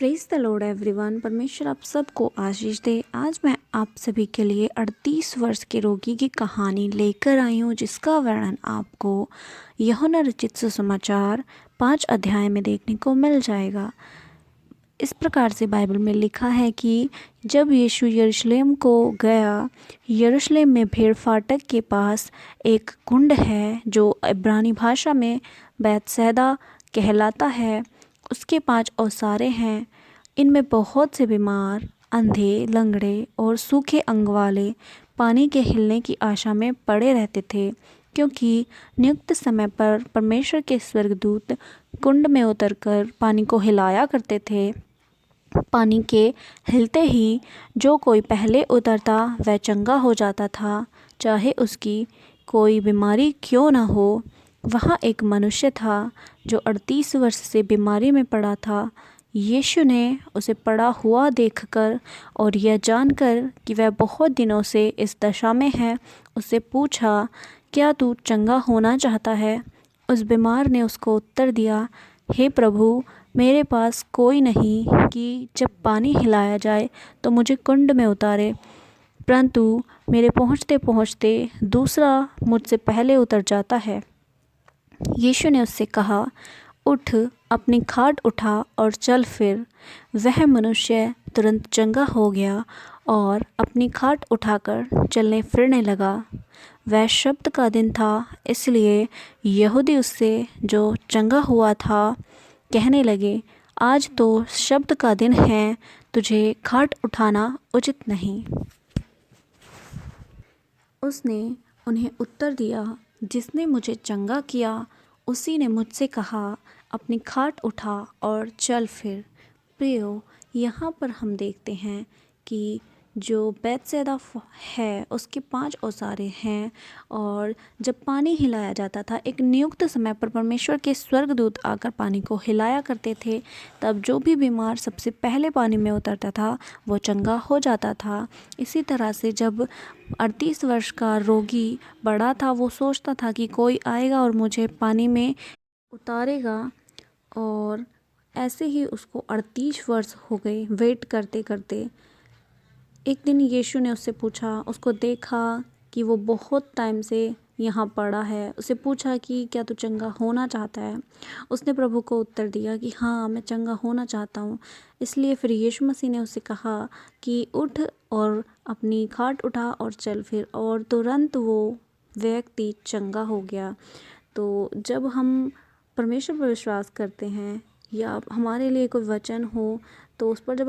Praise the Lord everyone. परमेश्वर आप सबको आशीष दे। आज मैं आप सभी के लिए 38 वर्ष के रोगी की कहानी लेकर आई हूँ, जिसका वर्णन आपको यूहन्ना रचित सुसमाचार 5 अध्याय में देखने को मिल जाएगा। इस प्रकार से बाइबल में लिखा है कि जब यीशु यरूशलेम को गया, यरूशलेम में भेड़ फाटक के पास एक कुंड है जो इब्रानी भाषा में बैतसैदा कहलाता है। उसके 5 ओसारे हैं। इनमें बहुत से बीमार, अंधे, लंगड़े और सूखे अंग वाले पानी के हिलने की आशा में पड़े रहते थे, क्योंकि नियुक्त समय पर परमेश्वर के स्वर्गदूत कुंड में उतरकर पानी को हिलाया करते थे। पानी के हिलते ही जो कोई पहले उतरता वह चंगा हो जाता था, चाहे उसकी कोई बीमारी क्यों न हो। वहाँ एक मनुष्य था जो 38 वर्ष से बीमारी में पड़ा था। यीशु ने उसे पड़ा हुआ देखकर और यह जानकर कि वह बहुत दिनों से इस दशा में है, उससे पूछा, क्या तू चंगा होना चाहता है? उस बीमार ने उसको उत्तर दिया, हे प्रभु, मेरे पास कोई नहीं कि जब पानी हिलाया जाए तो मुझे कुंड में उतारे, परंतु मेरे पहुँचते पहुँचते दूसरा मुझसे पहले उतर जाता है। यीशु ने उससे कहा, उठ, अपनी खाट उठा और चल फिर। वह मनुष्य तुरंत चंगा हो गया और अपनी खाट उठाकर चलने फिरने लगा। वह शब्द का दिन था, इसलिए यहूदी उससे जो चंगा हुआ था कहने लगे, आज तो शब्द का दिन है, तुझे खाट उठाना उचित नहीं। उसने उन्हें उत्तर दिया, जिसने मुझे चंगा किया उसी ने मुझसे कहा, अपनी खाट उठा और चल फिर। प्रियो, यहाँ पर हम देखते हैं कि जो बैतसैदा है उसके 5 ओसारे हैं, और जब पानी हिलाया जाता था, एक नियुक्त समय पर परमेश्वर के स्वर्गदूत आकर पानी को हिलाया करते थे। तब जो भी बीमार सबसे पहले पानी में उतरता था वो चंगा हो जाता था। इसी तरह से जब 38 वर्ष का रोगी बड़ा था, वो सोचता था कि कोई आएगा और मुझे पानी में उतारेगा, और ऐसे ही उसको 38 वर्ष हो गए वेट करते करते। एक दिन यीशु ने उससे पूछा, उसको देखा कि वो बहुत टाइम से यहाँ पड़ा है, उसे पूछा कि क्या तू चंगा होना चाहता है? उसने प्रभु को उत्तर दिया कि हाँ, मैं चंगा होना चाहता हूँ। इसलिए फिर यीशु मसीह ने उससे कहा कि उठ और अपनी खाट उठा और चल फिर, और तुरंत वो व्यक्ति चंगा हो गया। तो जब हम परमेश्वर पर विश्वास करते हैं या हमारे लिए कोई वचन हो, तो उस पर जब